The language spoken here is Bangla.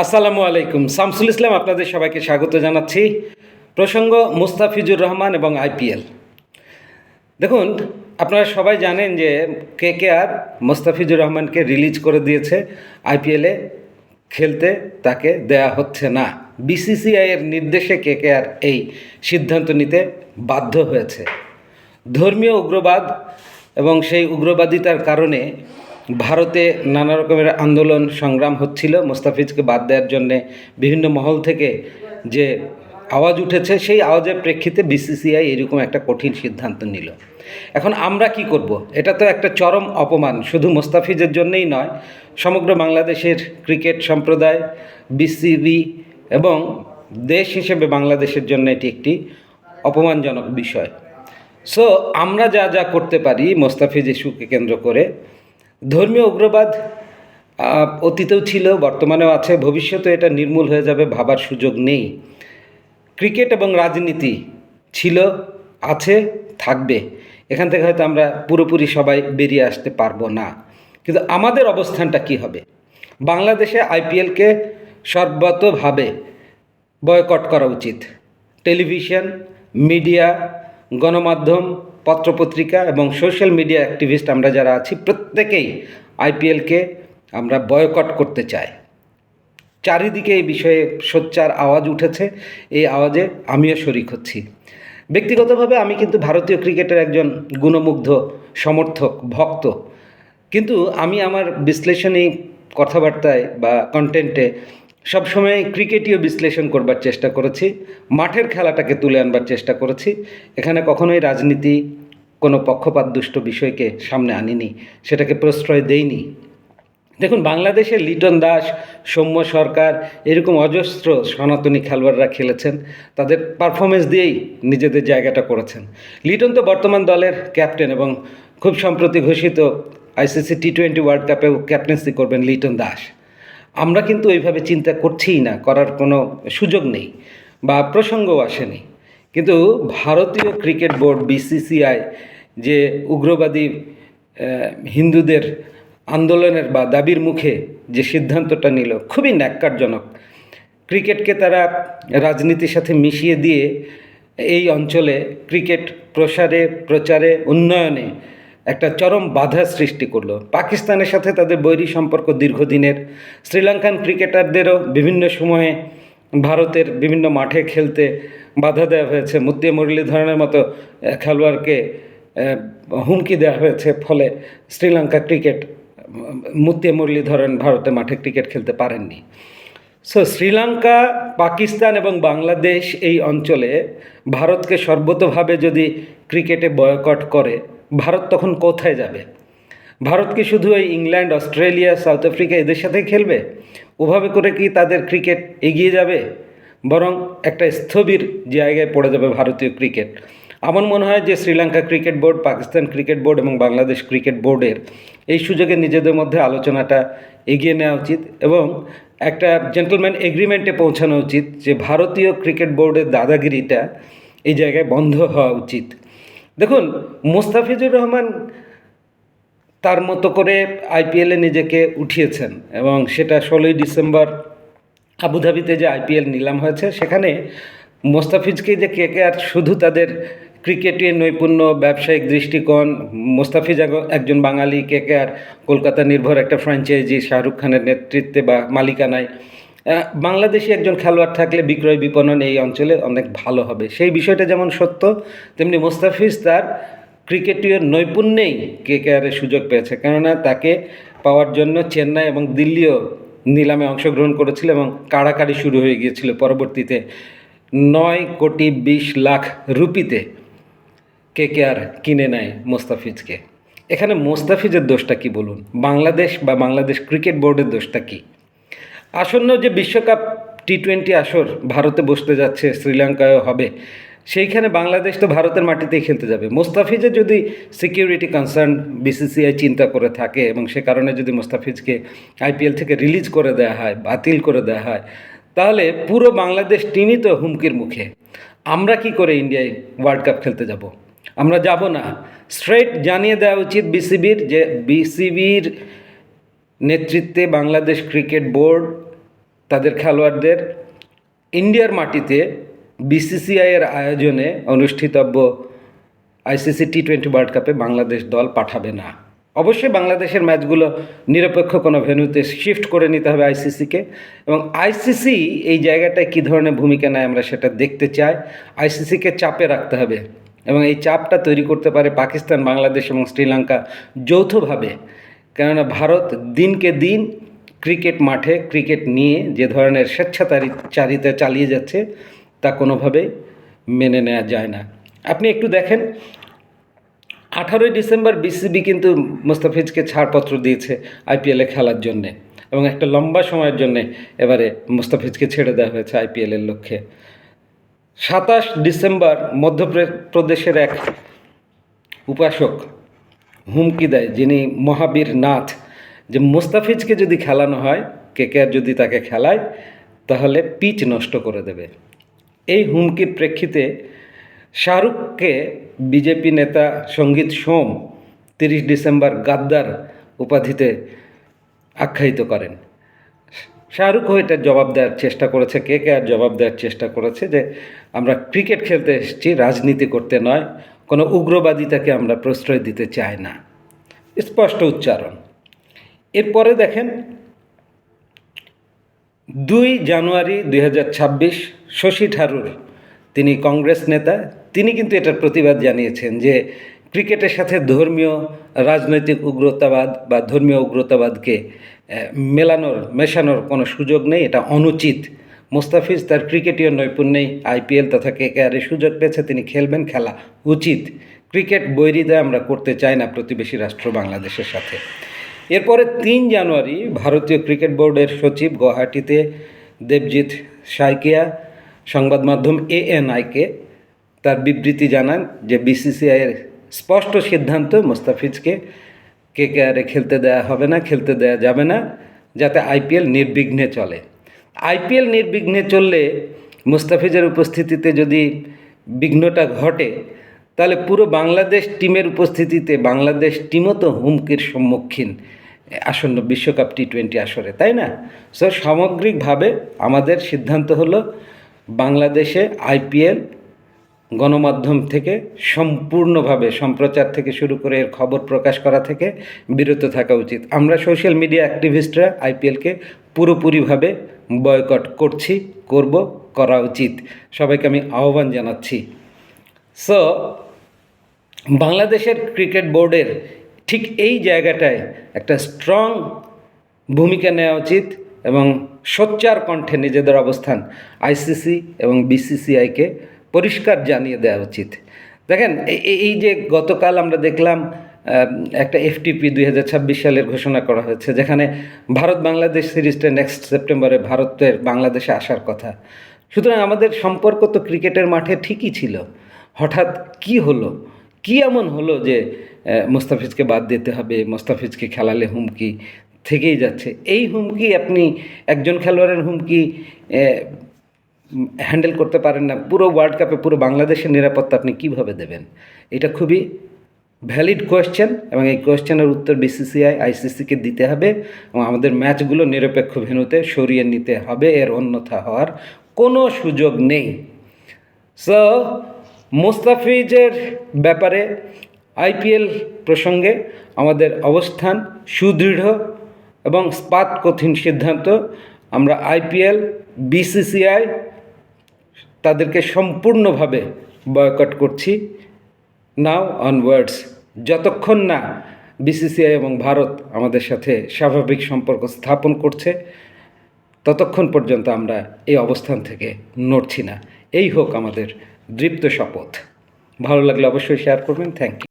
আসসালামু আলাইকুম। শামসুল ইসলাম আপনাদের সবাইকে স্বাগত জানাচ্ছি। প্রসঙ্গ মুস্তাফিজুর রহমান এবং আইপিএল। দেখুন, আপনারা সবাই জানেন যে কেকেআর মুস্তাফিজুর রহমানকে রিলিজ করে দিয়েছে। আইপিএলে খেলতে তাকে দেয়া হচ্ছে না। বিসিসিআই এর নির্দেশে কেকেআর এই সিদ্ধান্ত নিতে বাধ্য হয়েছে। ধর্মীয় উগ্রবাদ এবং সেই উগ্রবাদিতার কারণে ভারতে নানা রকমের আন্দোলন সংগ্রাম হচ্ছিল মোস্তাফিজকে বাদ দেওয়ার জন্যে। বিভিন্ন মহল থেকে যে আওয়াজ উঠেছে, সেই আওয়াজের প্রেক্ষিতে বিসিসিআই এরকম একটা কঠিন সিদ্ধান্ত নিল। এখন আমরা কি করব? এটা তো একটা চরম অপমান, শুধু মোস্তাফিজের জন্যই নয়, সমগ্র বাংলাদেশের ক্রিকেট সম্প্রদায়, বিসিবি এবং দেশ হিসেবে বাংলাদেশের জন্য এটি একটি অপমানজনক বিষয়। সো আমরা যা যা করতে পারি মোস্তাফিজ ইস্যুকে কেন্দ্র করে, ধর্মীয় উগ্রবাদ অতীতেও ছিল, বর্তমানেও আছে, ভবিষ্যতে এটা নির্মূল হয়ে যাবে ভাবার সুযোগ নেই। ক্রিকেট এবং রাজনীতি ছিল, আছে, থাকবে। এখান থেকে হয়তো আমরা পুরোপুরি সবাই বেরিয়ে আসতে পারবো না, কিন্তু আমাদের অবস্থানটা কি হবে? বাংলাদেশে আইপিএলকে সর্বতোভাবে বয়কট করা উচিত। টেলিভিশন, মিডিয়া, গণমাধ্যম, পত্রপত্রিকা এবং সোশ্যাল মিডিয়া অ্যাক্টিভিস্ট আমরা যারা আছি, প্রত্যেকেই আইপিএলকে আমরা বয়কট করতে চাই। চারিদিকে এই বিষয়ে সোচ্চার আওয়াজ উঠেছে, এই আওয়াজে আমিও শরিক হচ্ছি। ব্যক্তিগতভাবে আমি কিন্তু ভারতীয় ক্রিকেটের একজন গুণমুগ্ধ সমর্থক, ভক্ত, কিন্তু আমি আমার বিশ্লেষণী কথাবার্তায় বা কন্টেন্টে সবসময় ক্রিকেটীয় বিশ্লেষণ করবার চেষ্টা করেছি, মাঠের খেলাটাকে তুলে আনবার চেষ্টা করেছি। এখানে কখনোই রাজনীতি, কোনো পক্ষপাতদুষ্ট বিষয়কে সামনে আনিনি, সেটাকে প্রশ্রয় দেইনি। দেখুন, বাংলাদেশে লিটন দাস, সৌম্য সরকার, এরকম অজস্র সনাতনী খেলোয়াড়রা খেলেছেন, তাদের পারফরমেন্স দিয়েই নিজেদের জায়গাটা করেছেন। লিটন তো বর্তমান দলের ক্যাপ্টেন এবং খুব সম্প্রতি ঘোষিত আইসিসি টি-20 ওয়ার্ল্ড কাপেও ক্যাপ্টেন্সি করবেন লিটন দাস। আমরা কিন্তু ওইভাবে চিন্তা করছিই না, করার কোনো সুযোগ নেই বা প্রসঙ্গও আসেনি। কিন্তু ভারতীয় ক্রিকেট বোর্ড বিসিসিআই যে উগ্রবাদী হিন্দুদের আন্দোলনের বা দাবির মুখে যে সিদ্ধান্তটা নিল, খুবই ন্যাক্কারজনক। ক্রিকেটকে তারা রাজনীতির সাথে মিশিয়ে দিয়ে এই অঞ্চলে ক্রিকেট প্রসারে, প্রচারে, উন্নয়নে একটা চরম বাধা সৃষ্টি করলো। পাকিস্তানের সাথে তাদের বৈরী সম্পর্ক দীর্ঘদিনের। শ্রীলঙ্কান ক্রিকেটারদেরও বিভিন্ন সময়ে ভারতের বিভিন্ন মাঠে খেলতে বাধা দেওয়া হয়েছে। মুত্তিয়া মুরলীধরনের মতো খেলোয়াড়কে হুমকি দেওয়া হয়েছে, ফলে শ্রীলঙ্কা ক্রিকেট, মুত্তিয়া মুরলীধরন ভারতে মাঠে ক্রিকেট খেলতে পারেননি। সো শ্রীলঙ্কা, পাকিস্তান এবং বাংলাদেশ এই অঞ্চলে ভারতকে সর্বতোভাবে যদি ক্রিকেটে বয়কট করে, ভারত তখন কোথায় যাবে? ভারত কি শুধু এই ইংল্যান্ড, অস্ট্রেলিয়া, সাউথ আফ্রিকা এদের সাথে খেলবে? ওভাবে করে কি তাদের ক্রিকেট এগিয়ে যাবে? বরং একটা স্থবির জায়গায় পড়ে যাবে ভারতীয় ক্রিকেট। আমার মনে হয় যে Sri Lanka cricket board, Pakistan cricket board এবং বাংলাদেশ ক্রিকেট বোর্ডের এই সুযোগে নিজেদের মধ্যে আলোচনাটা এগিয়ে নেওয়া উচিত এবং একটা জেন্টলম্যান এগ্রিমেন্টে পৌঁছানো উচিত যে ভারতীয় ক্রিকেট বোর্ডের দাদাগিরিটা এই জায়গায় বন্ধ হওয়া উচিত। দেখুন, মুস্তাফিজুর রহমান তার মতো করে আইপিএলে নিজেকে উঠিয়েছেন এবং সেটা 16ই ডিসেম্বর আবুধাবিতে যে আইপিএল নিলাম হয়েছে, সেখানে মোস্তাফিজকে যে কেকেআর শুধু তাদের ক্রিকেটের নৈপুণ্য, ব্যবসায়িক দৃষ্টিকোণ, মোস্তাফিজ একজন বাঙালি, কেকেআর কলকাতা নির্ভর একটা ফ্র্যাঞ্চাইজি, শাহরুখ খানের নেতৃত্বে বা মালিকানায়, বাংলাদেশি একজন খেলোয়াড় থাকলে বিক্রয় বিপণন এই অঞ্চলে অনেক ভালো হবে। সেই বিষয়টা যেমন সত্য, তেমনি মোস্তাফিজ তার ক্রিকেটীয় নৈপুণ্যেই কেকেআরের সুযোগ পেয়েছে, কেননা তাকে পাওয়ার জন্য চেন্নাই এবং দিল্লিও নিলামে অংশগ্রহণ করেছিল এবং কাড়াকাড়ি শুরু হয়ে গিয়েছিল। পরবর্তীতে 9,20,00,000 রুপিতে কেকেআর কিনে নেয় মোস্তাফিজকে। এখানে মোস্তাফিজের দোষটা কি বলুন? বাংলাদেশ বা বাংলাদেশ ক্রিকেট বোর্ডের দোষটা কি? আসন্ন যে বিশ্বকাপ টি-20 আসর ভারতে বসতে যাচ্ছে, শ্রীলঙ্কায়ও হবে, সেইখানে বাংলাদেশ তো ভারতের মাটিতেই খেলতে যাবে। মোস্তাফিজের যদি সিকিউরিটি কনসার্ন বিসিসিআই চিন্তা করে থাকে এবং সে কারণে যদি মোস্তাফিজকে আইপিএল থেকে রিলিজ করে দেওয়া হয়, বাতিল করে দেওয়া হয়, তাহলে পুরো বাংলাদেশ টিমই তো হুমকির মুখে। আমরা কি করে ইন্ডিয়ায় ওয়ার্ল্ড কাপ খেলতে যাব? আমরা যাব না। স্ট্রেট জানিয়ে দেওয়া উচিত বিসিবির যে বিসিবির নেতৃত্বে বাংলাদেশ ক্রিকেট বোর্ড তাদের খেলোয়াড়দের ইন্ডিয়ার মাটিতে বিসিসিআইয়ের আয়োজনে অনুষ্ঠিতব্য আইসিসি টি-20 ওয়ার্ল্ড কাপে বাংলাদেশ দল পাঠাবে না। অবশ্যই বাংলাদেশের ম্যাচগুলো নিরপেক্ষ কোনো ভেন্যুতে শিফট করে নিতে হবে আইসিসিকে, এবং আইসিসি এই জায়গাটায় কী ধরনের ভূমিকা নেয় আমরা সেটা দেখতে চাই। আইসিসিকে চাপে রাখতে হবে, এবং এই চাপটা তৈরি করতে পারে পাকিস্তান, বাংলাদেশ এবং শ্রীলঙ্কা যৌথভাবে। কেননা ভারত দিনকে দিন ক্রিকেট মাঠে ক্রিকেট নিয়ে যে ধরনের স্বেচ্ছাচারিতা চালিয়ে যাচ্ছে তা কোনোভাবেই মেনে নেওয়া যায় না। আপনি একটু দেখেন, 18ই ডিসেম্বর বিসিবি কিন্তু মুস্তাফিজকে ছাড়পত্র দিয়েছে আইপিএলে খেলার জন্যে, এবং একটা লম্বা সময়ের জন্যে এবারে মুস্তাফিজকে ছেড়ে দেওয়া হয়েছে আইপিএলের লক্ষ্যে। 27 ডিসেম্বর মধ্যপ্রদেশের এক উপাসক হুমকি দেয়, যিনি মহাবীর নাথ, যে মুস্তাফিজকে যদি খেলানো হয়, কেকেআর যদি তাকে খেলায়, তাহলে পিচ নষ্ট করে দেবে। এই হুমকির প্রেক্ষিতে শাহরুখকে বিজেপি নেতা সঙ্গীত সোম 30 ডিসেম্বর গাদ্দার উপাধিতে আখ্যায়িত করেন। শাহরুখও এটার জবাব দেওয়ার চেষ্টা করেছে, কেকেআর জবাব দেওয়ার চেষ্টা করেছে যে আমরা ক্রিকেট খেলতে এসেছি, রাজনীতি করতে নয়, কোনো উগ্রবাদিতাকে আমরা প্রশ্রয় দিতে চাই না, স্পষ্ট উচ্চারণ। এরপরে দেখেন 2 জানুয়ারি 2026 শশী থারুর, তিনি কংগ্রেস নেতা, তিনি কিন্তু এটার প্রতিবাদ জানিয়েছেন যে ক্রিকেটের সাথে ধর্মীয় রাজনৈতিক উগ্রতাবাদ বা ধর্মীয় উগ্রতাবাদকে মেশানোর কোনো সুযোগ নেই, এটা অনুচিত। মুস্তাফিজ তার ক্রিকেটীয় নৈপুণ্যেই আইপিএল তথা কেকেআরে সুযোগ পেয়েছে, তিনি খেলবেন, খেলা উচিত। ক্রিকেট বৈরিতা আমরা করতে চাই না প্রতিবেশী রাষ্ট্র বাংলাদেশের সাথে। এরপরে 3 জানুয়ারি ভারতীয় ক্রিকেট বোর্ডের সচিব গুয়াহাটিতে দেবজিৎ সাইকিয়া সংবাদ মাধ্যম ANI-কে তার বিবৃতি জানান যে বিসিসিআইয়ের স্পষ্ট সিদ্ধান্ত, মুস্তাফিজকে কেকেআরে খেলতে দেওয়া হবে না, খেলতে দেওয়া যাবে না, যাতে আইপিএল নির্বিঘ্নে চলে। আইপিএল নির্বিঘ্নে চললে মুস্তাফিজের উপস্থিতিতে যদি বিঘ্নটা ঘটে, তাহলে পুরো বাংলাদেশ টিমের উপস্থিতিতে বাংলাদেশ টিমও তো হুমকির সম্মুখীন আসন্ন বিশ্বকাপ টি-20 আসরে, তাই না? সো সামগ্রিকভাবে আমাদের সিদ্ধান্ত হলো বাংলাদেশে আইপিএল গণমাধ্যম থেকে সম্পূর্ণভাবে সম্প্রচার থেকে শুরু করে এর খবর প্রকাশ করা থেকে বিরত থাকা উচিত। আমরা সোশ্যাল মিডিয়া অ্যাক্টিভিস্টরা আইপিএলকে পুরোপুরিভাবে বয়কট করছি, করা উচিত। সবাইকে আমি আহ্বান জানাচ্ছি। সো বাংলাদেশের ক্রিকেট বোর্ডের ঠিক এই জায়গাটায় একটা স্ট্রং ভূমিকা নেওয়া উচিত, এবং সোচ্চার কণ্ঠে নিজেদের অবস্থান আইসিসি এবং বিসিসিআইকে পরিষ্কার জানিয়ে দেওয়া উচিত। দেখেন, এই যে গতকাল আমরা দেখলাম একটা FTP 2026 সালের ঘোষণা করা হয়েছে, যেখানে ভারত বাংলাদেশ সিরিজটা নেক্সট সেপ্টেম্বরে ভারতের বাংলাদেশে আসার কথা। সুতরাং আমাদের সম্পর্ক তো ক্রিকেটের মাঠে ঠিকই ছিল, হঠাৎ কি হলো, কি এমন হলো যে মুস্তাফিজকে বাদ দিতে হবে, মুস্তাফিজকে খেলালে হুমকি থেকেই যাচ্ছে। এই হুমকি আপনি একজন খেলোয়াড়ের হুমকি হ্যান্ডেল করতে পারেন না, পুরো ওয়ার্ল্ড কাপে পুরো বাংলাদেশের নিরাপত্তা আপনি কিভাবে দেবেন? এটা খুবই ভ্যালিড কোয়েশ্চেন, এবং এই কোয়েশ্চেনের উত্তর বিসিসিআই আইসিসিকে দিতে হবে, এবং আমাদের ম্যাচগুলো নিরপেক্ষ ভেন্যুতে সরিয়ে নিতে হবে, এর অন্যথা হওয়ার কোনো সুযোগ নেই। সো মুস্তাফিজের ব্যাপারে আইপিএল প্রসঙ্গে আমাদের অবস্থান সুদৃঢ় এবং স্পাত কঠিন সিদ্ধান্ত। আমরা আইপিএল, বিসিসিআই তাদেরকে সম্পূর্ণভাবে বয়কট করছি নাও অনওয়ার্ডস। যতক্ষণ না বিসিসিআই এবং ভারত আমাদের সাথে স্বাভাবিক সম্পর্ক স্থাপন করছে, ততক্ষণ পর্যন্ত আমরা এই অবস্থান থেকে নড়ছি না। এই হোক আমাদের দৃপ্ত শপথ। ভালো লাগলে অবশ্যই শেয়ার করবেন। Thank you.